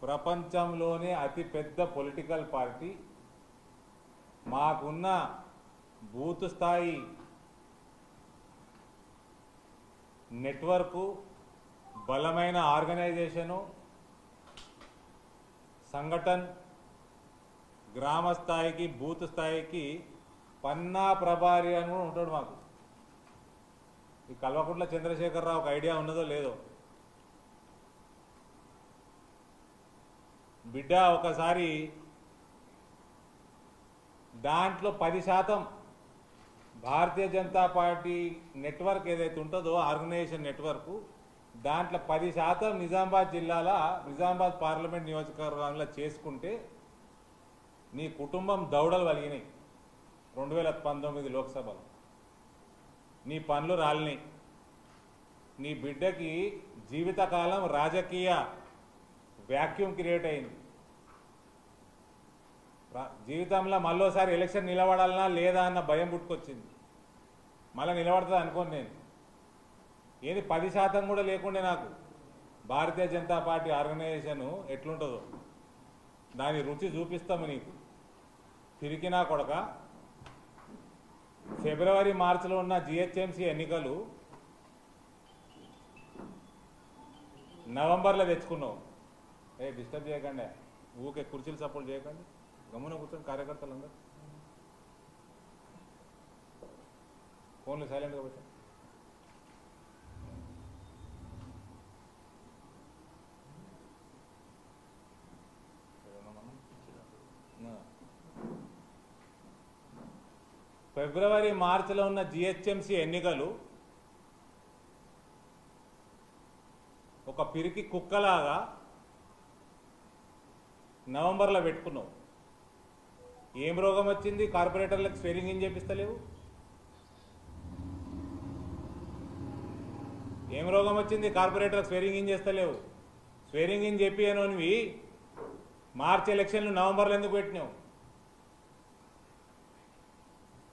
ప్రపంచంలోనే అతిపెద్ద political party, మాకున్న బూత్ స్థాయి నెట్వర్కు, బలమైన ఆర్గనైజేషను, సంఘటన్, గ్రామ స్థాయికి బూత్ స్థాయికి పన్నా ప్రభారి అని కూడా ఉంటాడు మాకు. ఈ కల్వకుంట్ల చంద్రశేఖరరావు ఒక ఐడియా ఉన్నదో లేదో, బిడ్డ ఒకసారి దాంట్లో 10% భారతీయ జనతా పార్టీ నెట్వర్క్ ఏదైతే ఉంటుందో ఆర్గనైజేషన్ నెట్వర్క్, దాంట్లో 10% నిజామాబాద్ జిల్లాల నిజామాబాద్ పార్లమెంట్ నియోజకవర్గంలో చేసుకుంటే నీ కుటుంబం దౌడలు వలిగినాయి. 2019 లోక్సభలో నీ పనులు రాలినాయి. నీ బిడ్డకి జీవితకాలం రాజకీయ వ్యాక్యూమ్ క్రియేట్ అయింది. జీవితంలో మళ్ళోసారి ఎలక్షన్ నిలబడాలనా లేదా అన్న భయం పుట్టుకొచ్చింది. మళ్ళీ నిలబడుతుంది అనుకోను నేను. ఏది 10% కూడా లేకుండే నాకు భారతీయ జనతా పార్టీ ఆర్గనైజేషన్ ఎట్లుంటుందో దాని రుచి చూపిస్తాము నీకు. తిరిగినా కొడక, ఫిబ్రవరి మార్చిలో ఉన్న జిహెచ్ఎంసీ ఎన్నికలు నవంబర్లో తెచ్చుకున్నావు. డిస్టర్బ్ చేయకండి, ఊకే కుర్చీలు సపోర్ట్ చేయకండి, గమ్మున కూర్చొని కార్యకర్తలందరూ ఫోన్లు సైలెంట్గా పెట్టండి. ఫిబ్రవరి మార్చిలో ఉన్న జిహెచ్ఎంసీ ఎన్నికలు ఒక పిరికి కుక్కలాగా నవంబర్లో పెట్టుకున్నావు. ఏం రోగం వచ్చింది? కార్పొరేటర్లకు స్వేరింగ్ ఏం చేపిస్తలేవు? ఏం రోగం వచ్చింది? కార్పొరేటర్లకు స్వేరింగ్ ఏం చేస్తలేవు? స్వేరింగ్ ఏం చెప్పినవి మార్చి ఎలక్షన్లు నవంబర్లో ఎందుకు పెట్టినావు?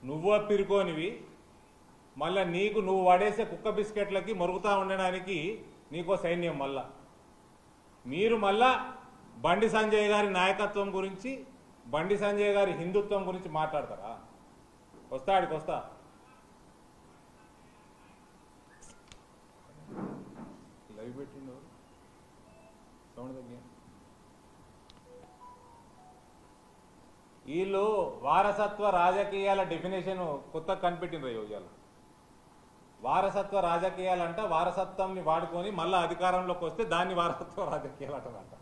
నువ్వు పిరుకోనివి, మళ్ళీ నీకు నువ్వు వాడేసే కుక్క బిస్కెట్లకి మొరుగుతూ ఉండడానికి నీకో సైన్యం. మళ్ళా మీరు మళ్ళా బండి సంజయ్ గారి నాయకత్వం గురించి, బండి సంజయ్ గారి హిందుత్వం గురించి మాట్లాడతారా? ఆడికి వస్తా. లైవ్ పెట్టిండు సౌండ్ తగ్గి. వీళ్ళు వారసత్వ రాజకీయాల డెఫినేషన్ కొత్త కనిపెట్టిండ్రు. ఇవాళ వారసత్వ రాజకీయాలంట వారసత్వంని వాడుకొని మళ్ళీ అధికారంలోకి వస్తే దాన్ని వారసత్వ రాజకీయాలు అంటారంట.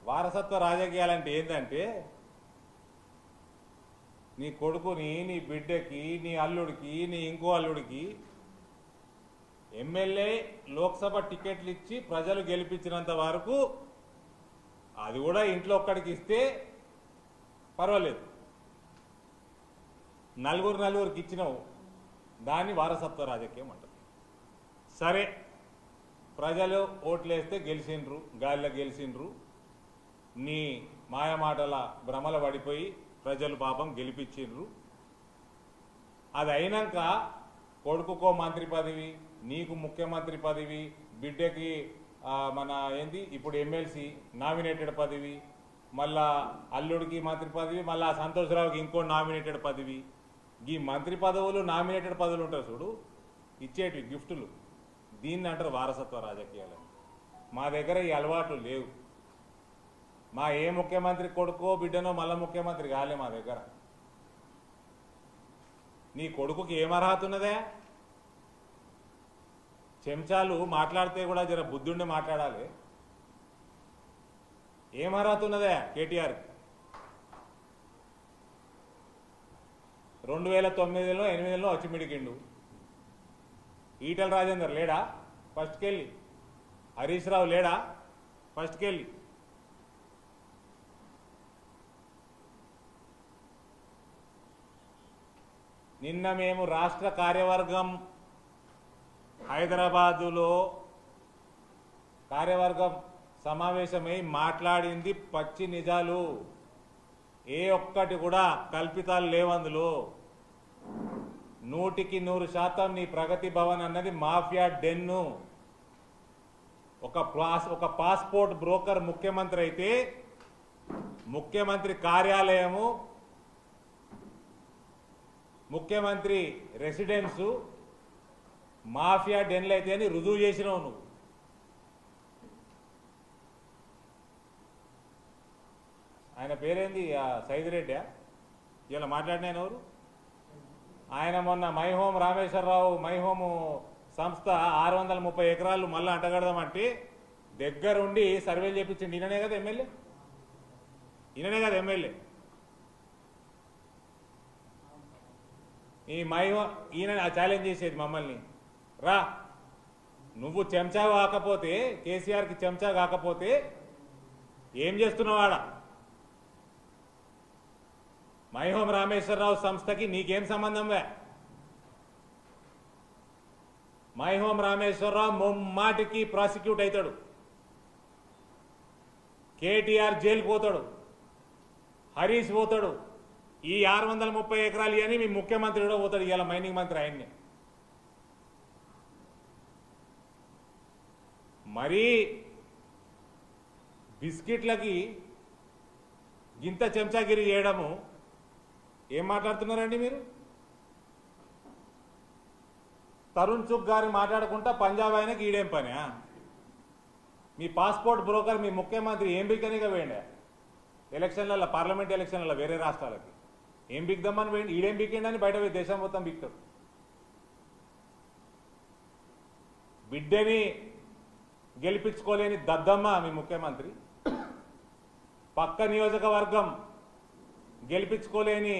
వారసత్వ రాజకీయాలంటే ఏంటంటే నీ కొడుకుని, నీ బిడ్డకి, నీ అల్లుడికి, నీ ఇంకో అల్లుడికి ఎమ్మెల్యే లోక్సభ టికెట్లు ఇచ్చి ప్రజలు గెలిపించినంత వరకు, అది కూడా ఇంట్లో ఒక్కడికి ఇస్తే పర్వాలేదు, నలుగురికి ఇచ్చినావు, దాన్ని వారసత్వ రాజకీయం అంటారు. సరే, ప్రజలు ఓట్లేస్తే గెలిచిండ్రు, గాలిలో గెలిచిండ్రు, నీ మాయమాటల భ్రమల పడిపోయి ప్రజలు పాపం గెలిపించిండ్రు. అది అయినాక కొడుకుకో మంత్రి పదవి, నీకు ముఖ్యమంత్రి పదవి, బిడ్డకి మన ఏంది ఇప్పుడు ఎమ్మెల్సీ నామినేటెడ్ పదవి, మళ్ళా అల్లుడికి మంత్రి పదవి, మళ్ళా సంతోషరావుకి ఇంకో నామినేటెడ్ పదవి. ఈ మంత్రి పదవులు, నామినేటెడ్ పదవులు ఉంటారు చూడు, ఇచ్చేటివి గిఫ్టులు, దీన్ని అంటారు వారసత్వ రాజకీయాలు. మా దగ్గర ఈ అలవాట్లు లేవు. మా ఏ ముఖ్యమంత్రి కొడుకో బిడ్డనో మళ్ళా ముఖ్యమంత్రి కాలే మా దగ్గర. నీ కొడుకుకి ఏం అర్హత ఉన్నదే? చెంచాలు మాట్లాడితే కూడా జర బుద్ధుండి మాట్లాడాలి. ఏం అర్హత ఉన్నదే కేటీఆర్? 2009లో 2008లో వచ్చి మిడికిండు. ఈటల రాజేందర్ లేడా ఫస్ట్కెళ్ళి? హరీష్ రావు లేడా ఫస్ట్కెళ్ళి? నిన్న మేము రాష్ట్ర కార్యవర్గం హైదరాబాదులో కార్యవర్గం సమావేశమై మాట్లాడింది పచ్చి నిజాలు. ఏ ఒక్కటి కూడా కల్పితాలు లేవందులో. 100% నీ ప్రగతి భవన్ అన్నది మాఫియా డెన్ను. ఒక పాస్పోర్ట్ బ్రోకర్ ముఖ్యమంత్రి అయితే ముఖ్యమంత్రి కార్యాలయము, ముఖ్యమంత్రి రెసిడెన్సు మాఫియా డెన్లు అయితే అని రుజువు చేసినావు నువ్వు. ఆయన పేరేంది సైదిరెడ్డి? ఇలా మాట్లాడిన ఎవరు? ఆయన మొన్న my home Rameshwar Rao my home సంస్థ 630 ఎకరాలు మళ్ళీ అంటగడదామంటే దగ్గరుండి సర్వేలు చేపించండి. ఈయననే కదా ఎమ్మెల్యే, ఈయననే కదా ఎమ్మెల్యే. ఈ మై హోమ్ ఈయన ఛాలెంజ్ చేసేది మమ్మల్ని, రా నువ్వు చెంచా కాకపోతే, కేసీఆర్కి చెంచా కాకపోతే ఏం చేస్తున్నావు ఆడ? మై హోమ్ రామేశ్వరరావు సంస్థకి నీకేం సంబంధంవే? మై హోమ్ రామేశ్వరరావు ముమ్మాటికి ప్రాసిక్యూట్ అవుతాడు, కేటీఆర్ జైలుకు పోతాడు, హరీష్ పోతాడు, ఈ 630 ఎకరాలు అని మీ ముఖ్యమంత్రి కూడా పోతాడు. ఇవాళ మైనింగ్ మంత్రి ఆయన్ని. మరీ బిస్కెట్లకి గింత చెంచాగిరి చేయడము ఏం మాట్లాడుతున్నారండి మీరు? తరుణ్ చుగ్ గారిని మాట్లాడుకుంటా పంజాబ్ ఆయనకి ఈడేం పని? మీ పాస్పోర్ట్ బ్రోకర్ మీ ముఖ్యమంత్రి ఏం బిగ్గనిగా వేయండి ఎలక్షన్లలో, పార్లమెంట్ ఎలక్షన్లలో వేరే రాష్ట్రాలకి ఏం బిగ్దమ్మని వేయండి. ఈడేం బిక్కిండని బయట దేశం మొత్తం బిక్తాడు. బిడ్డని గెలిపించుకోలేని దద్దమ్మ మీ ముఖ్యమంత్రి, పక్క నియోజకవర్గం గెలిపించుకోలేని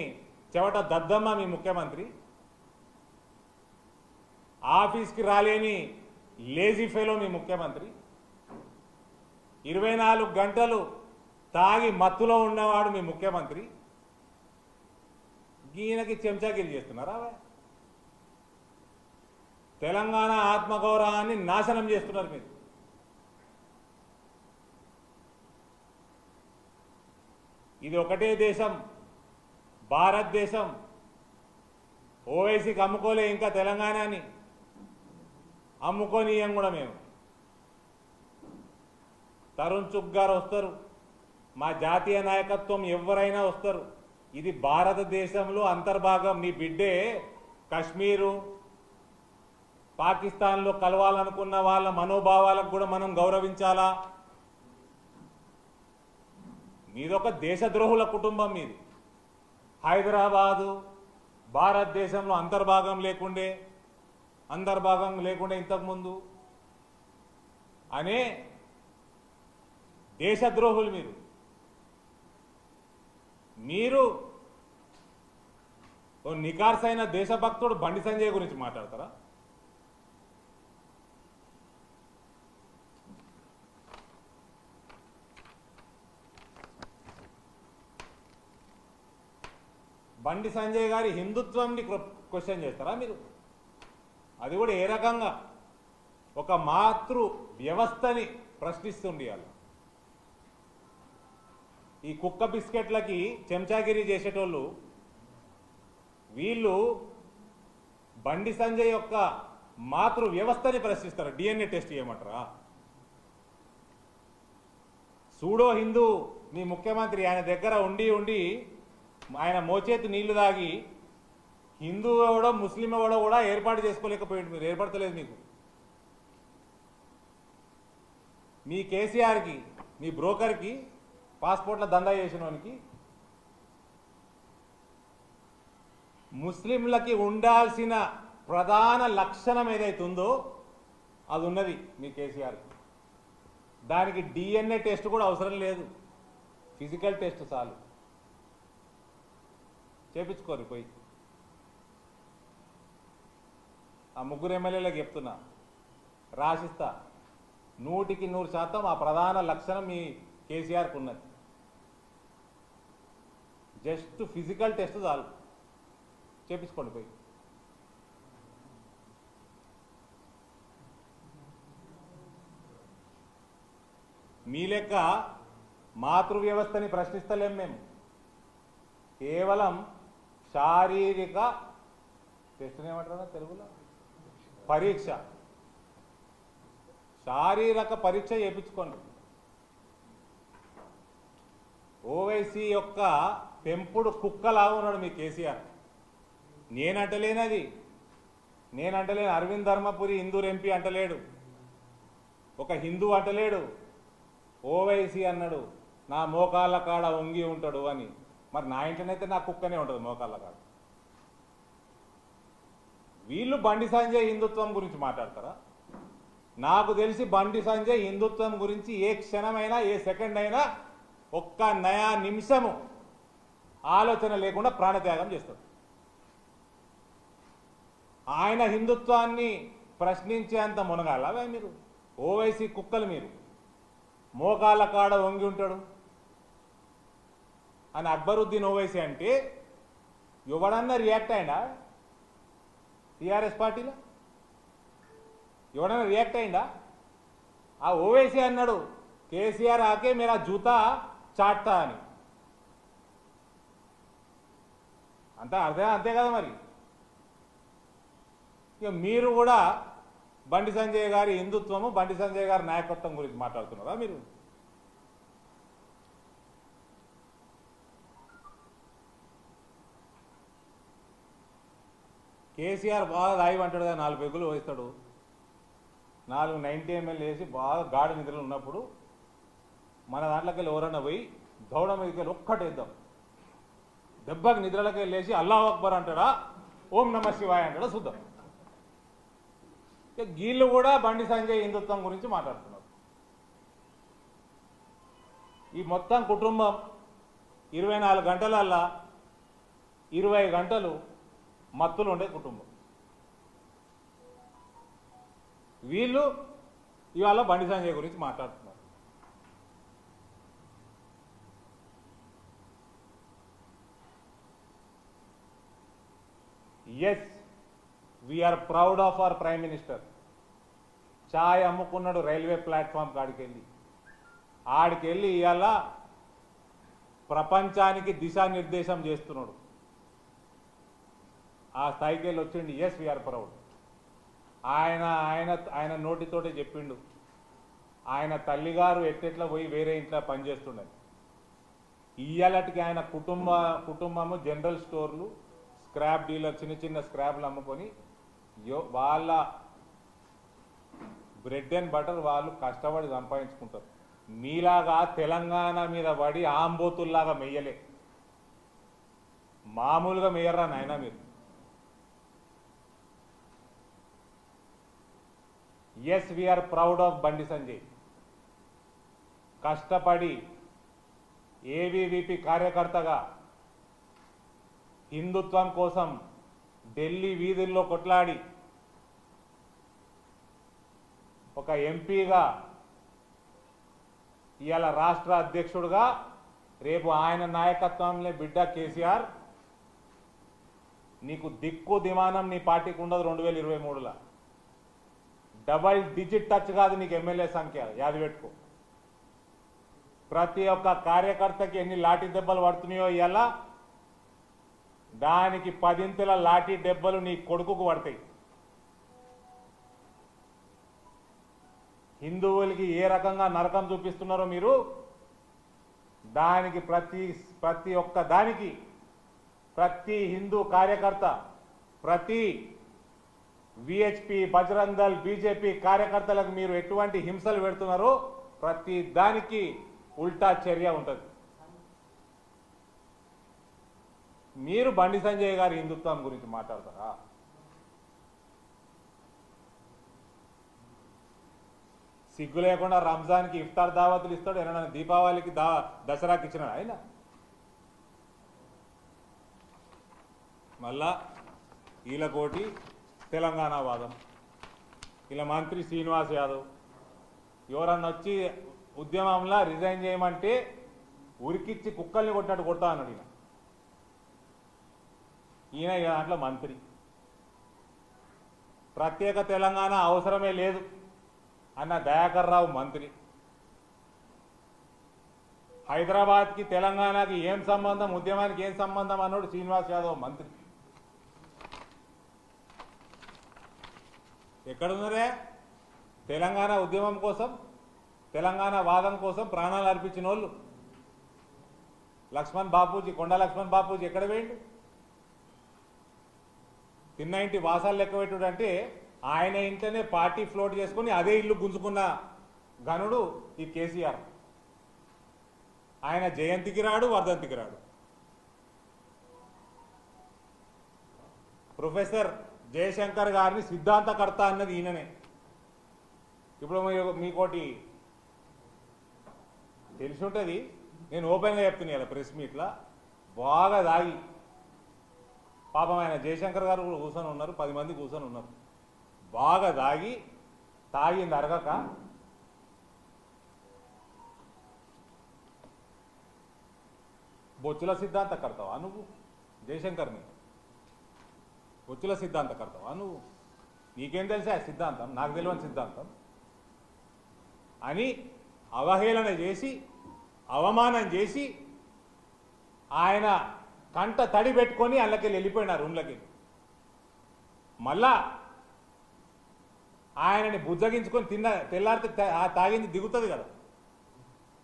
చెవట దద్దమ్మ మీ ముఖ్యమంత్రి, ఆఫీస్కి రాలేని లేజీ ఫెలో మీ ముఖ్యమంత్రి, 24 గంటలు తాగి మత్తులో ఉన్నవాడు మీ ముఖ్యమంత్రి. ఈయనకి చెంచాగిరి చేస్తున్నారా? తెలంగాణ ఆత్మగౌరవాన్ని నాశనం చేస్తున్నారు మీరు. ఇది ఒకటే దేశం, భారతదేశం. ఓవైసీకి అమ్ముకోలే ఇంకా తెలంగాణని, అమ్ముకోనీయం కూడా మేము. తరుణ్ చుగ్ గారు వస్తారు, మా జాతీయ నాయకత్వం ఎవరైనా వస్తారు. ఇది భారతదేశంలో అంతర్భాగం. మీ బిడ్డే కశ్మీరు, పాకిస్తాన్లో కలవాలనుకున్న వాళ్ళ మనోభావాలకు కూడా మనం గౌరవించాలా? మీదొక దేశద్రోహుల కుటుంబం మీది. హైదరాబాదు భారతదేశంలో అంతర్భాగం లేకుండే ఇంతకుముందు అనే దేశద్రోహులు మీరు. మీరు ఓ నికార్సైన దేశభక్తుడు బండి సంజయ్ గురించి మాట్లాడతారా? బండి సంజయ్ గారి హిందుత్వంని క్వశ్చన్ చేస్తారా మీరు? అది కూడా ఏ రకంగా? ఒక మాతృ వ్యవస్థని ప్రశ్నిస్తుండేవాళ్ళు. ఈ కుక్క బిస్కెట్లకి చెంచాగిరి చేసేటోళ్ళు వీళ్ళు బండి సంజయ్ యొక్క మాతృ వ్యవస్థని ప్రశ్నిస్తారు. డిఎన్ఏ టెస్ట్ చేయమంటారా? సూడో హిందూ మీ ముఖ్యమంత్రి, ఆయన దగ్గర ఉండి ఆయన మోచేతి నీళ్లు తాగి హిందూ ఎవడో ముస్లిం ఎవడో కూడా ఏర్పాటు చేసుకోలేకపోయింది. మీరు ఏర్పడతలేదు. మీకు మీ కేసీఆర్కి, మీ బ్రోకర్కి, పాస్పోర్ట్ల దందా చేసిన వానికి ముస్లింలకి ఉండాల్సిన ప్రధాన లక్షణం ఏదైతే ఉందో అది ఉన్నది మీ కేసీఆర్కి. దానికి డిఎన్ఏ టెస్ట్ కూడా అవసరం లేదు, ఫిజికల్ టెస్ట్ చాలు. చేపించుకోరు పోయి. ఆ ముగ్గురు ఎమ్మెల్యేలకు చెప్తున్నా, రాసిస్తా 100% ఆ ప్రధాన లక్షణం మీ కేసీఆర్కి ఉన్నది. జస్ట్ ఫిజికల్ టెస్ట్ చాలు, చేపించుకోండి పోయి. మీ లెక్క మాతృ వ్యవస్థని ప్రశ్నిస్తలేం మేము. కేవలం శారీరక టెస్ట్ ఏమంటారా తెలుగులో? పరీక్ష. శారీరక పరీక్ష చేయించుకోండి. ఓవైసీ యొక్క పెంపుడు కుక్కలాగా ఉన్నాడు మీ కేసీఆర్. నేనంటలేనది, నేనంటలేను. అరవింద్ ధర్మపురి ఇందూర్ ఎంపీ అంటలేడు, ఒక హిందూ అంటలేడు. ఓవైసీ అన్నాడు నా మోకాళ్ళ కాడ వంగి ఉంటాడు అని. మరి నా ఇంట్లోనైతే నా కుక్కనే ఉంటుంది మోకాళ్ళ కాడ. వీళ్ళు బండి సంజయ్ హిందుత్వం గురించి మాట్లాడతారా? నాకు తెలిసి బండి సంజయ్ హిందుత్వం గురించి ఏ క్షణమైనా ఏ సెకండ్ అయినా ఒక్క నయా నిమిషము ఆలోచన లేకుండా ప్రాణత్యాగం చేస్తాడు. ఆయన హిందుత్వాన్ని ప్రశ్నించేంత మునగాల మీరు? ఓవైసీ కుక్కలు మీరు. మోకాళ్ళ కాడ వంగి ఉంటాడు అని అక్బరుద్దీన్ ఓవైసీ అంటే ఎవడన్నా రియాక్ట్ అయిందా? టీఆర్ఎస్ పార్టీలో ఎవడన్నా రియాక్ట్ అయిందా? ఆ ఓవైసీ అన్నాడు కేసీఆర్ ఆకే మేరా జూతా చాట్తా అని. అంతే కదా మరి. ఇక మీరు కూడా బండి సంజయ్ గారి హిందుత్వము, బండి సంజయ్ గారి నాయకత్వం గురించి మాట్లాడుతున్నారా మీరు? కేసీఆర్ బాగా రాయి అంటాడు కదా, 4 పెగ్గులు వేస్తాడు, 4 90 ml వేసి బాగా గాఢ నిద్రలు ఉన్నప్పుడు మన దాంట్లోకి వెళ్ళి ఎవరన్నా పోయి దౌడ మీదకి వెళ్ళి ఒక్కటేద్దాం, దెబ్బకి నిద్రలోకి వెళ్ళేసి అల్లాహ్ అక్బర్ అంటాడా, ఓం నమ శివాయ అంటాడా చూద్దాం. వీళ్ళు కూడా బండి సంజయ్ హిందుత్వం గురించి మాట్లాడుతున్నారు. ఈ మొత్తం కుటుంబం 24 గంటలల్లా 20 గంటలు మత్తులు ఉండే కుటుంబం. వీళ్ళు ఇవాళ బండి సంజయ్ గురించి మాట్లాడుతున్నారు. Yes, we are proud of our prime minister. చాయ్ అమ్ముకున్నాడు రైల్వే ప్లాట్ఫామ్ కాడికెళ్ళి, ఆడికెళ్ళి ఇవాళ ప్రపంచానికి దిశానిర్దేశం చేస్తున్నాడు. ఆ స్థాయికి వెళ్ళి వచ్చిండు. Yes, we are proud. ఆయన నోటితోటే చెప్పిండు ఆయన తల్లిగారు ఎట్టెట్లా పోయి వేరే ఇంట్లో పనిచేస్తుండని. ఇయ్యాలటికి ఆయన కుటుంబము జనరల్ స్టోర్లు, స్క్రాప్ డీలర్, చిన్న చిన్న స్క్రాప్లు అమ్ముకొని వాళ్ళ బ్రెడ్ అండ్ బటర్ వాళ్ళు కష్టపడి సంపాదించుకుంటారు. మీలాగా తెలంగాణ మీద పడి ఆంబోతుల్లాగా మెయ్యలే, మామూలుగా మెయ్యరా నాయన మీరు. Yes, we are proud of Bandi Sanjay. కష్టపడి ఏబీవీపీ కార్యకర్తగా హిందుత్వం కోసం ఢిల్లీ వీధుల్లో కొట్లాడి ఒక ఎంపీగా ఇవాళ రాష్ట్ర అధ్యక్షుడుగా, రేపు ఆయన నాయకత్వంలో బిడ్డ కేసీఆర్, నీకు దిక్కు దిమానం నీ పార్టీకి ఉండదు 2023లో. డబల్ డిజిట్ టచ్ కాదు నీకు ఎమ్మెల్యే సంఖ్య, యాది పెట్టుకో. ప్రతి ఒక్క కార్యకర్తకి ఎన్ని లాఠీ దెబ్బలు పడుతున్నాయో ఇవాళ దానికి 10 లాఠీ దెబ్బలు నీ కొడుకుకు పడతాయి. హిందువులకి ఏ రకంగా నరకం చూపిస్తున్నారో మీరు, దానికి ప్రతి ఒక్క దానికి ప్రతి హిందూ కార్యకర్త, ప్రతి విహెచ్పి, బజరంగ్ దళ్, బీజేపీ కార్యకర్తలకు మీరు ఎటువంటి హింసలు పెడుతున్నారో ప్రతి దానికి ఉల్టా చర్య ఉంటుంది. మీరు బండి సంజయ్ గారి హిందుత్వం గురించి మాట్లాడతారా? సిగ్గు లేకుండా రంజాన్కి ఇఫ్తార్ దావతులు ఇస్తాడు, ఏమైనా దీపావళికి దసరాకి ఇచ్చినాడు ఆయన. మళ్ళా ఈలకోటి తెలంగాణ వాదం. ఇలా మంత్రి శ్రీనివాస్ యాదవ్ ఎవరన్నా వచ్చి ఉద్యమంలో రిజైన్ చేయమంటే ఉరికిచ్చి కుక్కల్ని కొట్టినట్టు కొడతా అన్నాడు ఈయన. ఈయన దాంట్లో మంత్రి. ప్రత్యేక తెలంగాణ అవసరమే లేదు అన్న దయాకర్ రావు మంత్రి. హైదరాబాద్కి తెలంగాణకి ఏం సంబంధం, ఉద్యమానికి ఏం సంబంధం అన్నాడు శ్రీనివాస్ యాదవ్ మంత్రి. ఎక్కడున్నారే? తెలంగాణ ఉద్యమం కోసం, తెలంగాణ వాదం కోసం ప్రాణాలు అర్పించిన వాళ్ళు లక్ష్మణ్ బాపూజీ, కొండా లక్ష్మణ్ బాపూజీ ఎక్కడ వేయండు? తిన్న ఇంటి వాసాలు లెక్క పెట్టుడు అంటే ఆయన ఇంట్లోనే పార్టీ ఫ్లోట్ చేసుకుని అదే ఇల్లు గుంజుకున్న గనుడు ఈ కేసీఆర్. ఆయన జయంతికి రాడు, వర్ధంతికి రాడు. ప్రొఫెసర్ జయశంకర్ గారిని సిద్ధాంతకర్త అన్నది ఈయననే. ఇప్పుడు మీకోటి తెలిసి ఉంటుంది, నేను ఓపెన్గా చెప్తున్నా కదా ప్రెస్ మీట్లో, బాగా దాగి పాపం ఆయన జయశంకర్ గారు కూడా కూర్చొని ఉన్నారు, 10 మంది కూర్చొని ఉన్నారు. బాగా దాగి తాగింది అరగక బొచ్చుల సిద్ధాంతకర్తవా నువ్వు? జయశంకర్ని బొచ్చుల సిద్ధాంతకర్తవా నువ్వు? నీకేం తెలుసా సిద్ధాంతం? నాకు తెలియని సిద్ధాంతం అని అవహేళన చేసి, అవమానం చేసి, ఆయన కంట తడి పెట్టుకొని అందులోకి వెళ్ళిపోయినారు రూమ్లకి. మళ్ళా ఆయనని బుజ్జగించుకొని తెల్లారితే తాగింది దిగుతుంది కదా,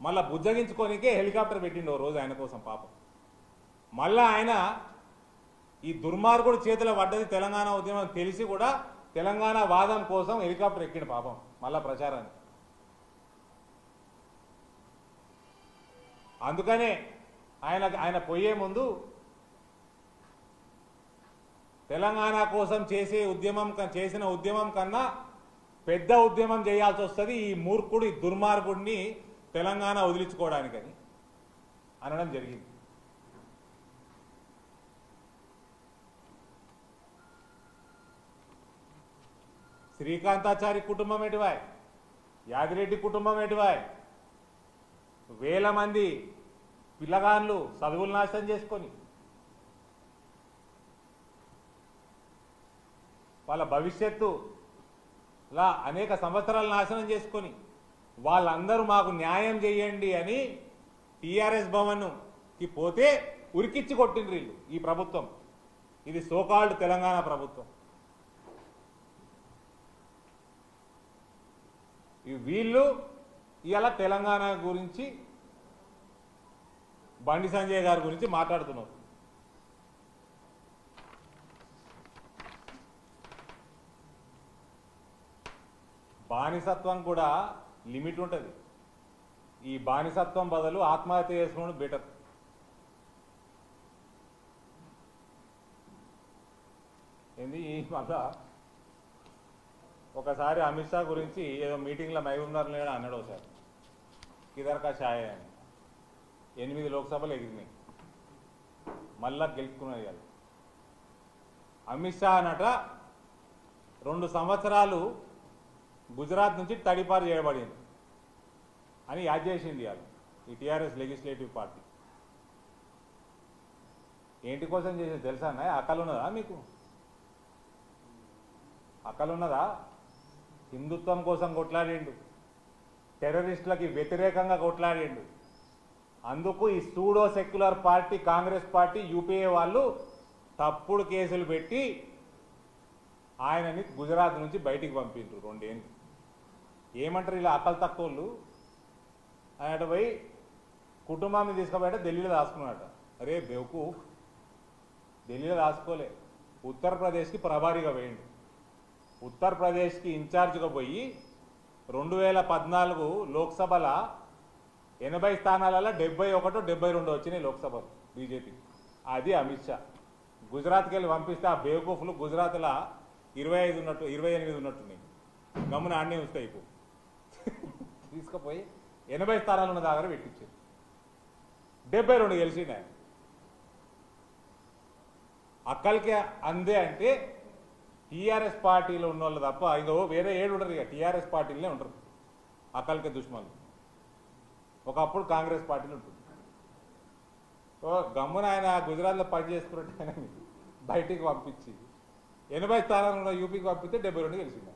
మళ్ళా బుజ్జగించుకోనికే హెలికాప్టర్ పెట్టిండు ఓ రోజు ఆయన కోసం పాపం. మళ్ళా ఆయన ఈ దుర్మార్గుడు చేతిలో పడ్డది తెలంగాణ ఉద్యమం తెలిసి కూడా తెలంగాణ వాదం కోసం హెలికాప్టర్ ఎక్కిండు పాపం మళ్ళా ప్రచారాన్ని. అందుకనే ఆయన పోయే ముందు తెలంగాణ కోసం చేసిన ఉద్యమం కన్నా పెద్ద ఉద్యమం చేయాల్సి వస్తుంది ఈ మూర్ఖుడు, ఈ దుర్మార్గుడిని తెలంగాణ వదిలించుకోవడానికని అనడం జరిగింది. శ్రీకాంతాచారి కుటుంబం ఎటువాయ్, యాదిరెడ్డి కుటుంబం ఎటువాయ్, వేల మంది పిల్లగాన్లు చదువులు నాశనం చేసుకొని వాళ్ళ భవిష్యత్తులా అనేక సంవత్సరాలు నాశనం చేసుకొని వాళ్ళందరూ మాకు న్యాయం చేయండి అని టీఆర్ఎస్ భవన్కి పోతే ఉరికిచ్చి కొట్టిండ్రు వీళ్ళు. ఈ ప్రభుత్వం ఇది సోకాల్డ్ తెలంగాణ ప్రభుత్వం. వీళ్ళు ఇవాళ తెలంగాణ గురించి బండి సంజయ్ గారి గురించి మాట్లాడుతున్నారు. బానిసత్వం కూడా లిమిట్ ఉంటుంది. ఈ బానిసత్వం బదులు ఆత్మహత్య చేసుకోవడం బెటర్. ఏంది మళ్ళా ఒకసారి అమిత్ షా గురించి ఏదో మీటింగ్లో మహబూబ్నగర్లో అన్నాడు ఒకసారి, కిదర్కా షాయ్ అని. 8 లోక్సభలు ఎగిరినాయి, మళ్ళా గెలుచుకున్నది కాదు. అమిత్ షా అనట 2 సంవత్సరాలు గుజరాత్ నుంచి తడిపారు చేయబడింది అని యాద్ చేసింది ఇవాళ ఈ టీఆర్ఎస్ లెజిస్లేటివ్ పార్టీ. ఏంటి కోసం చేసింది తెలుసా అన్న? అక్కలున్నదా మీకు? అక్కలున్నదా? హిందుత్వం కోసం కొట్లాడిండు, టెర్రరిస్టులకి వ్యతిరేకంగా కొట్లాడిండు. అందుకు ఈ pseudo secular party Congress party UPA వాళ్ళు తప్పుడు కేసులు పెట్టి ఆయనని గుజరాత్ నుంచి బయటికి పంపిండ్రు 2 ఏళ్ళు. ఏమంటారు ఇలా అక్కలు తక్కువళ్ళు? ఆయన పోయి కుటుంబాన్ని తీసుకుపోయాట ఢిల్లీలో దాచుకున్నాడట. అరే బేవకు, ఢిల్లీలో దాచుకోలే, ఉత్తరప్రదేశ్కి ప్రభారీగా పోయిండు. ఉత్తరప్రదేశ్కి ఇన్ఛార్జ్గా పోయి 2014 లోక్సభల 80 స్థానాలలో 71, 72 వచ్చినాయి లోక్సభలు బీజేపీకి. అది అమిత్ షా. గుజరాత్కి వెళ్ళి పంపిస్తే ఆ బేవకూఫ్లు గుజరాత్లో 25 ఉన్నట్టు 28 ఉన్నట్టున్నాయి. గమ్మున ఆడనే వస్తాయి. ఇప్పుడు తీసుకుపోయి 80 స్థానాలు ఉన్న దగ్గర పెట్టించారు. 72 గెలిచింది ఆయన. అక్కలకి అందే అంటే టీఆర్ఎస్ పార్టీలో ఉన్న వాళ్ళు తప్ప ఇంకో వేరే 7 ఉండరు. ఇక టీఆర్ఎస్ పార్టీలోనే ఉంటారు అక్కలకి దుష్మన్లు. ఒకప్పుడు కాంగ్రెస్ పార్టీలో ఉంటుంది. సో గమ్మున ఆయన గుజరాత్లో పని చేసుకున్నట్టు ఆయన బయటికి పంపించి 80 స్థానాలను యూపీకి పంపిస్తే 72 గెలిచింది.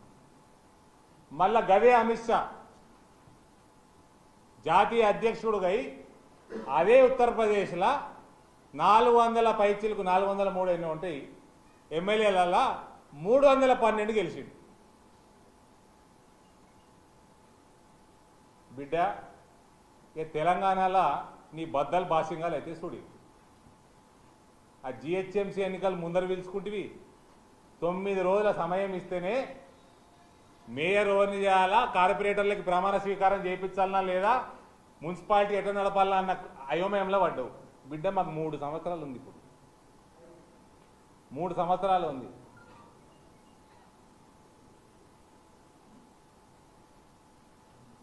మళ్ళా గదే అమిత్ షా జాతీయ అధ్యక్షుడుగా అదే ఉత్తరప్రదేశ్లో 400 పైచీలకు 403 ఎన్నో ఉంటాయి ఎమ్మెల్యేలలో 312 గెలిచిండు. బిడ్డ ఇక తెలంగాణలో నీ బద్దలు బాసింగాలు అయితే చూడి ఆ జిహెచ్ఎంసీ ఎన్నికలు ముందర పిలుచుకుంటువి 9 రోజుల సమయం ఇస్తేనే మేయర్ ఓవర్ని చేయాలా, కార్పొరేటర్లకి ప్రమాణ స్వీకారం చేయించాలన్నా లేదా మున్సిపాలిటీ ఎట్లా నడపాలన్నా అన్న అయోమయంలో పడ్డావు బిడ్డ. మాకు 3 సంవత్సరాలు ఉంది, ఇప్పుడు 3 సంవత్సరాలు ఉంది.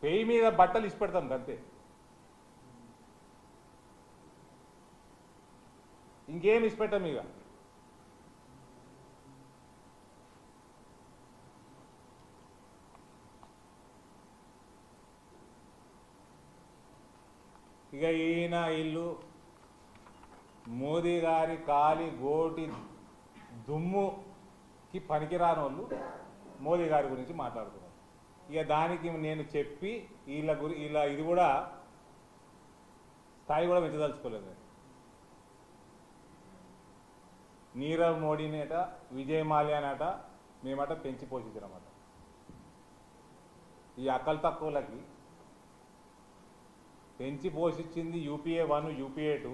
పెయి మీద బట్టలు ఇచ్చి పెడతాం అంతే, ఇంకేం ఇచ్చి పెట్టాం. ఇక ఈయన ఇల్లు మోదీ గారి కాలి గోటి దుమ్ముకి పనికిరాని వాళ్ళు మోదీ గారి గురించి మాట్లాడుతున్నారు. ఇక దానికి నేను చెప్పి వీళ్ళ ఇది కూడా స్థాయి కూడా పెంచదలుచుకోలేదు. నీరవ్ మోడీనేట విజయ్ మాల్యానట మేమట పెంచి పోషించినమాట. ఈ అక్కలు తక్కువలకి పెంచి పోషించింది యూపీఏ 1 యూపీఏ 2.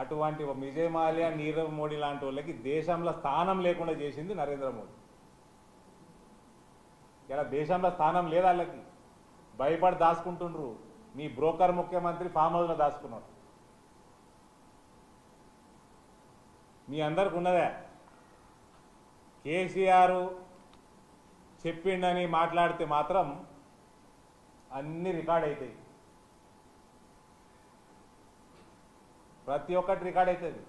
అటువంటి విజయ్ మాల్యా నీరవ్ మోడీ లాంటి వాళ్ళకి దేశంలో స్థానం లేకుండా చేసింది నరేంద్ర మోడీ. ఇలా దేశంలో స్థానం లేదు వాళ్ళకి, భయపడి దాచుకుంటుండ్రు. మీ బ్రోకర్ ముఖ్యమంత్రి ఫామ్ హౌస్లో దాచుకున్నాడు. మీ అందరికి ఉన్నదే, కేసీఆర్ చెప్పిండని మాట్లాడితే మాత్రం అన్ని రికార్డ్ అవుతాయి, ప్రతి ఒక్కటి రికార్డ్ అవుతుంది.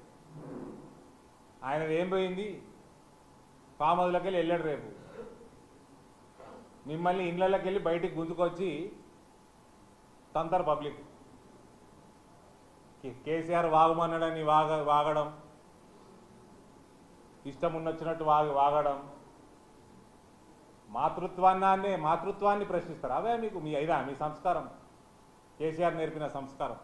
ఆయన ఏం పోయింది, ఫామ్ హౌస్లోకి వెళ్ళి వెళ్ళాడు. రేపు మిమ్మల్ని ఇళ్ళకి వెళ్ళి బయటికి గుంజుకొచ్చి తంతర్ పబ్లిక్. కేసీఆర్ వాగమన్నాడని వాగడం, ఇష్టం ఉన్నొచ్చినట్టు వాగడం, మాతృత్వాన్ని ప్రశ్నిస్తారు. అవే మీకు మీ సంస్కారం, కేసీఆర్ నేర్పిన సంస్కారం.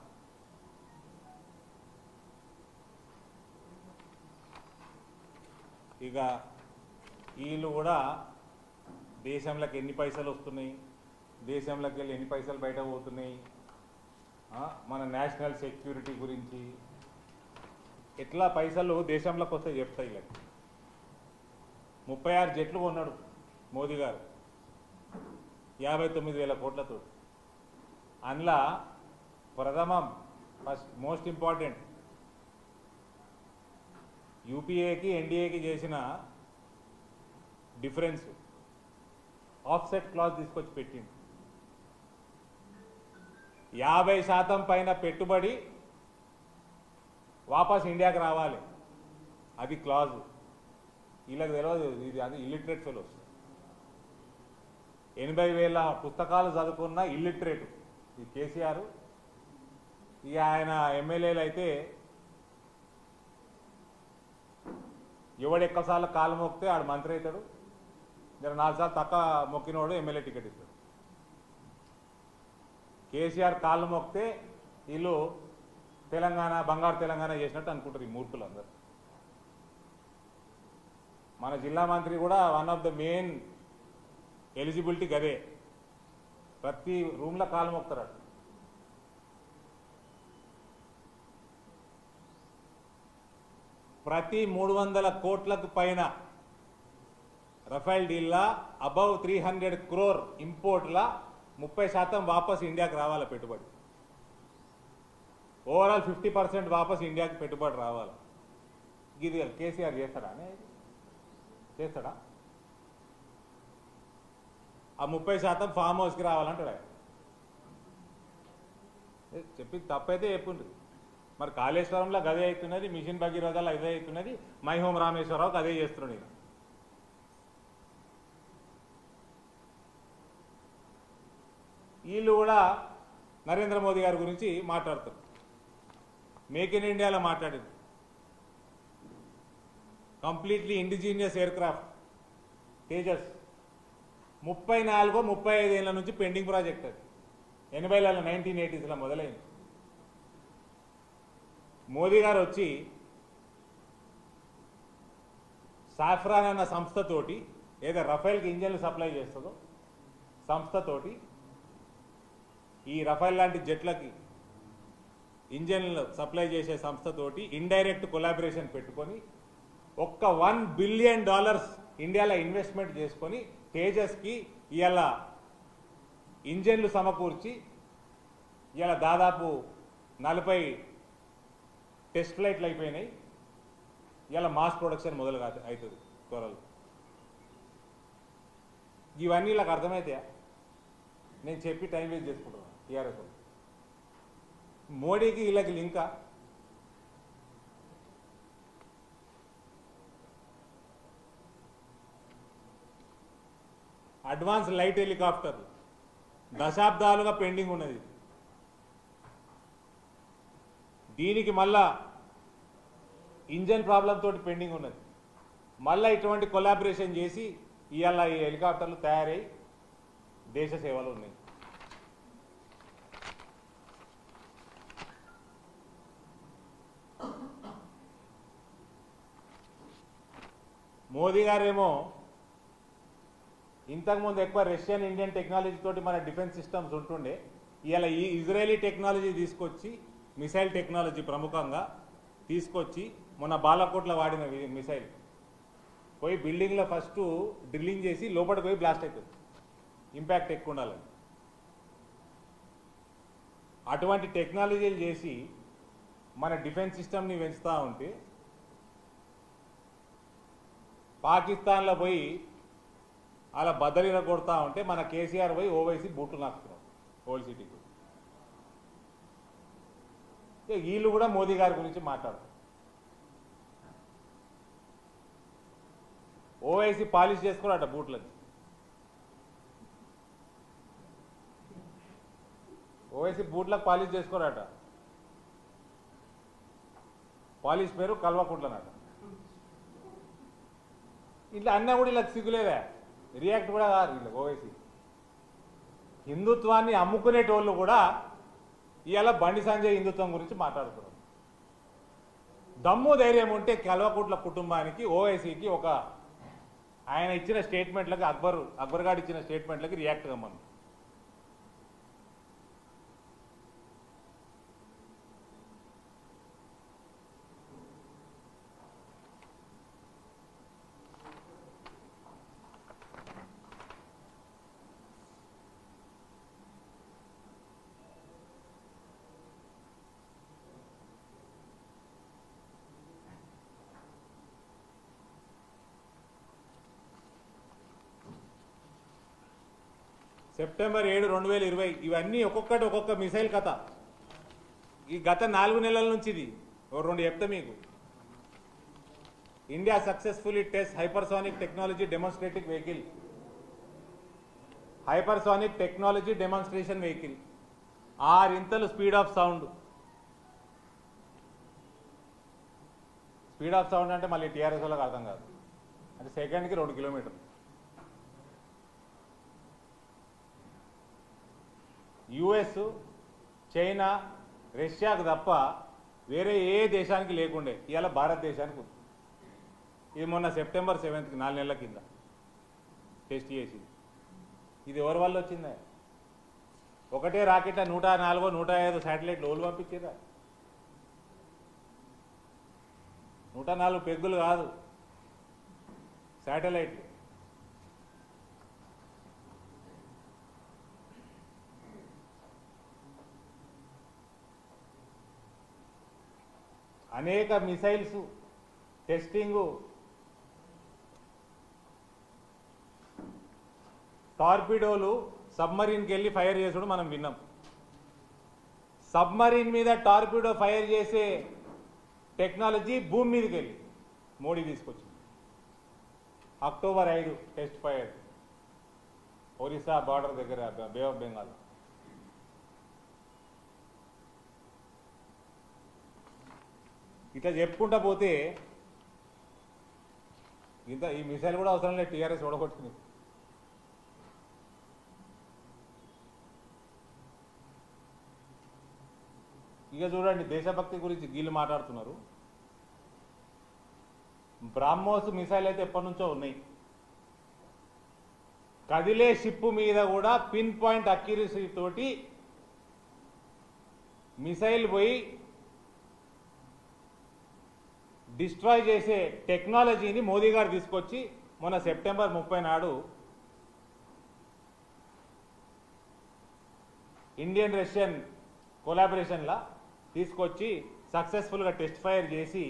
ఇక వీళ్ళు కూడా దేశంలోకి ఎన్ని పైసలు వస్తున్నాయి, దేశంలోకి వెళ్ళి ఎన్ని పైసలు బయట పోతున్నాయి, మన నేషనల్ సెక్యూరిటీ గురించి ఎట్లా పైసలు దేశంలోకి వస్తే చెప్తాయి. ఇలా 36 జెట్లు కొన్నాడు మోదీ గారు 59,000 కోట్లతో. అందులో ప్రథమం ఫస్ట్ మోస్ట్ ఇంపార్టెంట్ యూపీఏకి ఎన్డీఏకి చేసిన డిఫరెన్స్ ఆఫ్సెట్ క్లాజ్ తీసుకొచ్చి పెట్టింది. 50% పైన పెట్టుబడి వాపస్ ఇండియాకి రావాలి, అది క్లాజ్. వీళ్ళకి తెలియదు, ఇది అది ఇల్లిటరేట్ ఫెలోస్. 80,000 పుస్తకాలు చదువుకున్న ఇల్లిటరేటు ఈ కేసీఆర్. ఇక ఆయన ఎమ్మెల్యేలు అయితే ఎవడు ఎక్కువసార్లు కాలు మొక్కితే ఆడు మంత్రి అవుతాడు, 4 సార్లు తక్కువ మొక్కినోడు ఎమ్మెల్యే టికెట్ ఇస్తాడు. కేసీఆర్ కాళ్ళు మొక్కితే వీళ్ళు తెలంగాణ బంగారు తెలంగాణ చేసినట్టు అనుకుంటారు ఈ మూర్ఖులు అందరు. మన జిల్లా మంత్రి కూడా one of the main eligibility గదే, ప్రతి రూమ్లో కాలు మొక్తారు. ప్రతి 300 కోట్లకు పైన రఫేల్ డీల్లా అబౌవ్ 300 crore ఇంపోర్ట్లా 30% వాపస్ ఇండియాకి రావాలి పెట్టుబడి. ఓవరాల్ 50% వాపస్ ఇండియాకి పెట్టుబడి రావాలి. ఇది కేసీఆర్ చేస్తాడా? చేస్తాడా? ఆ 30% ఫామ్ హౌస్కి రావాలంటాడు. చెప్పి తప్పైతే చెప్పుండ్రి. మరి కాళేశ్వరంలో గదే అవుతున్నది, మిషన్ భగీరథలో అదే అవుతున్నది, మై హోమ్ రామేశ్వరరావుకి అదే చేస్తున్నాడు. ఇక వీళ్ళు కూడా నరేంద్ర మోదీ గారి గురించి మాట్లాడతారు. మేక్ ఇన్ ఇండియాలో మాట్లాడింది completely indigenous air craft Tejas 34-35 ఏళ్ల నుంచి పెండింగ్ ప్రాజెక్ట్. అది 80లలో 1980s మొదలైంది. మోదీ గారు వచ్చి సాఫ్రాన్ అన్న సంస్థతోటి, ఏదో రఫేల్కి ఇంజన్లు సప్లై చేస్తుందో సంస్థతోటి ఈ రఫేల్ లాంటి జెట్లకి ఇంజన్లు సప్లై చేసే సంస్థతోటి ఇండైరెక్ట్ కొలాబరేషన్ పెట్టుకొని ఒక్క $1 బిలియన్ ఇండియాలో ఇన్వెస్ట్మెంట్ చేసుకొని తేజస్కి ఇవాళ ఇంజన్లు సమకూర్చి ఇవాళ దాదాపు 40 టెస్ట్ ఫ్లైట్లు అయిపోయినాయి. ఇవాళ మాస్ ప్రొడక్షన్ మొదలు అవుతుంది త్వరలో. ఇవన్నీ ఇలా అర్థమైతే నేను చెప్పి టైం వేస్ట్ చేసుకుంటున్నాను. టీఆర్ఎస్ మోడీకి వీళ్ళకి లింకా? అడ్వాన్స్ లైట్ హెలికాప్టర్ దశాబ్దాలుగా పెండింగ్ ఉన్నది. దీనికి మళ్ళా ఇంజన్ ప్రాబ్లం తోటి పెండింగ్ ఉన్నది. మళ్ళీ ఇటువంటి కొలాబరేషన్ చేసి ఇవాళ ఈ హెలికాప్టర్లు తయారై దేశ సేవలు ఉన్నాయి. మోదీ గారేమో ఇంతకుముందు ఎక్కువ రష్యన్ ఇండియన్ టెక్నాలజీ తోటి మన డిఫెన్స్ సిస్టమ్స్ ఉంటుండే, ఇవాళ ఈ ఇజ్రాయలీ టెక్నాలజీ తీసుకొచ్చి, మిసైల్ టెక్నాలజీ ప్రముఖంగా తీసుకొచ్చి మొన్న బాలాకోట్లో వాడిన మిసైల్ పోయి బిల్డింగ్లో ఫస్ట్ డ్రిల్లింగ్ చేసి లోపలికి పోయి బ్లాస్ట్ అవుతుంది, ఇంపాక్ట్ ఎక్కువ ఉండాలని. అటువంటి టెక్నాలజీలు చేసి మన డిఫెన్స్ సిస్టమ్ని పెంచుతూ ఉంటే పాకిస్తాన్లో పోయి అలా బద్దలిన కొడతా ఉంటే మన కేసీఆర్ పోయి ఓవైసీ బూట్లు నాకుతున్నాం ఓల్డ్ సిటీకి. వీళ్ళు కూడా మోదీ గారి గురించి మాట్లాడుతారు. ఓవైసీ పాలిష్ చేసుకోరట బూట్లని. ఓవైసీ బూట్లకు పాలిష్ చేసుకోరట. పాలిష్ పేరు కల్వకుంట్లనట. ఇట్లా అన్నా కూడా ఇలా సిగ్గులేదా? రియాక్ట్ కూడా కాదు వీళ్ళు. ఓవైసీ హిందుత్వాన్ని అమ్ముకునేటోళ్ళు కూడా ఇవాళ బండి సంజయ్ హిందుత్వం గురించి మాట్లాడుతున్నారు. దమ్ము ధైర్యం ఉంటే కల్వకుంట్ల కుటుంబానికి ఓవైసీకి ఒక ఆయన ఇచ్చిన స్టేట్మెంట్లకి అక్బర్ గారు ఇచ్చిన స్టేట్మెంట్లకి రియాక్ట్ కమ్మను. సెప్టెంబర్ 7, 2020 ఇవన్నీ ఒక్కొక్కటి ఒక్కొక్క మిసైల్ కథ. ఈ గత 4 నెలల నుంచి ఇది 2 చెప్తా మీకు. India successfully test hypersonic technology demonstrating vehicle, hypersonic technology demonstration vehicle, 6 ఇంతలు speed of sound. Speed of sound అంటే మళ్ళీ టీఆర్ఎస్ వాళ్ళకి అర్థం కాదు, అంటే సెకండ్కి 2 కిలోమీటర్లు. యుఎస్, చైనా, రష్యాకు తప్ప వేరే ఏ దేశానికి లేకుండే ఇవాళ భారతదేశానికి ఉంది. ఇది మొన్న సెప్టెంబర్ 7కి 4 నెలల కింద టెస్ట్ చేసింది. ఇది ఎవరి వల్ల వచ్చిందా? ఒకటే రాకెట్ల 104, 105 శాటిలైట్లు ఓళ్ళు పంపించారా? 104 పెగ్గులు కాదు, శాటిలైట్లు. అనేక మిసైల్స్ టెస్టింగు, టార్పిడోలు సబ్మరీన్కి వెళ్ళి ఫైర్ చేసుడు మనం విన్నాం. సబ్మరీన్ మీద టార్పిడో ఫైర్ చేసే టెక్నాలజీ భూమి మీదకి వెళ్ళి మోడీ తీసుకొచ్చింది. October 5 test fire Orissa border దగ్గర బే ఆఫ్ బెంగాల్. ఇట్లా చెప్పుకుంటా పోతే ఇంత ఈ మిసైల్ కూడా అవసరం లేదు, టీఆర్ఎస్ ఓడగొట్టుకుంది. ఇక చూడండి, దేశభక్తి గురించి వీళ్ళు మాట్లాడుతున్నారు. బ్రాహ్మోస్ మిసైల్ అయితే ఎప్పటి నుంచో ఉన్నాయి. కదిలే షిప్ మీద కూడా పిన్ పాయింట్ అక్యురసీ తోటి మిసైల్ పోయి డిస్ట్రాయ్ చేసే టెక్నాలజీని మోదీ గారు తీసుకొచ్చి మొన్న సెప్టెంబర్ 30 నాడు ఇండియన్ రష్యన్ కొలాబరేషన్లా తీసుకొచ్చి సక్సెస్ఫుల్గా టెస్ట్ ఫైర్ చేసి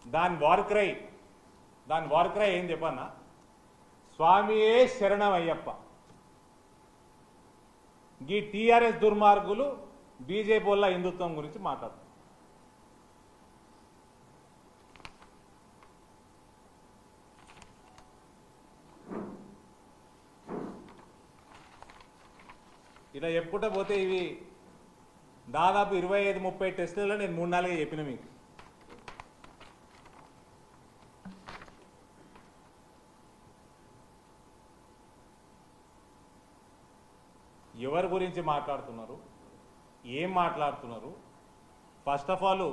దాని వార్ క్రై ఏం చెప్పన్నా, స్వామియే శరణం అయ్యప్ప. ఈ టీఆర్ఎస్ దుర్మార్గులు బీజేపీ వల్ల హిందుత్వం గురించి మాట్లాడుతారు. ఇలా చెప్పుకుంటా పోతే ఇవి దాదాపు 25-30 టెస్టులలో నేను 3-4 చెప్పిన మీకు. ఎవరి గురించి మాట్లాడుతున్నారు, ఏం మాట్లాడుతున్నారు, ఫస్ట్ ఆఫ్ ఆల్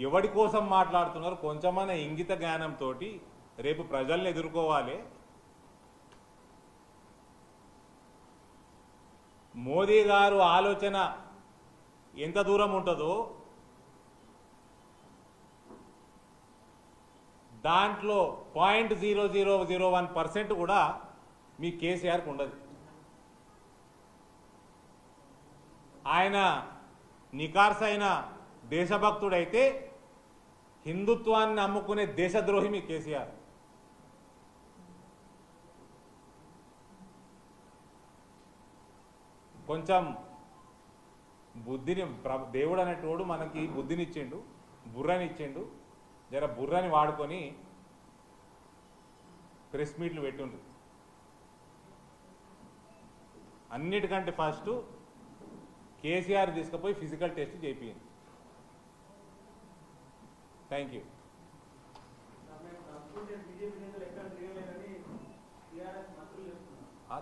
ఎవడి కోసం మాట్లాడుతున్నారు, కొంచెమనే ఇంగిత జ్ఞానంతో రేపు ప్రజల్ని ఎదుర్కోవాలి. మోదీ గారు ఆలోచన ఎంత దూరం ఉంటుందో దాంట్లో 0.0001% కూడా మీ కేసీఆర్కి ఉండదు. ఆయన నికార్సైన దేశభక్తుడైతే హిందుత్వాన్ని అమ్ముకునే దేశద్రోహి మీ కేసీఆర్. కొంచెం బుద్ధిని దేవుడు అనేటోడు మనకి బుద్ధినిచ్చిండు, బుర్రనిచ్చిండు. జర బుర్రని వాడుకొని ప్రెస్ మీట్లు పెట్టుండ్రు. అన్నిటికంటే ఫస్ట్ కేసీఆర్ తీసుకుపోయి ఫిజికల్ టెస్ట్ చేయించింది. Thank you.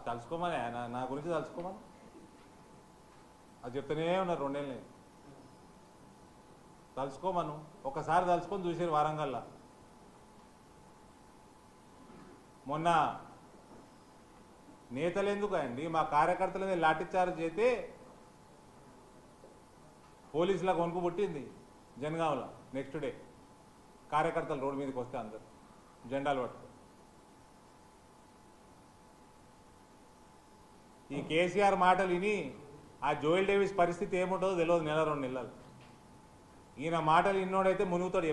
తలుసుకోమని నా గురించి తలుసుకోమని అది చెప్తూనే ఉన్నారు 2 ఏళ్ళని. తలుసుకోమను, ఒకసారి తలుసుకొని చూసారు వారంగల్లా. మొన్న నేతలు ఎందుకు అండి, మా కార్యకర్తలనే లాఠీచార్జ్ చేస్తే పోలీసుల కొనుక్కు పుట్టింది జనగాంలో. నెక్స్ట్ డే కార్యకర్తలు రోడ్డు మీదకి వస్తే అందరు జెండాలు పట్టుకో. ఈ కేసీఆర్ మాటలు విని ఆ జోయల్ డేవిస్ పరిస్థితి ఏముంటుందో తెలియదు. 1-2 నెలలు ఈయన మాటలు ఇన్నోడైతే మునుగుతాడు.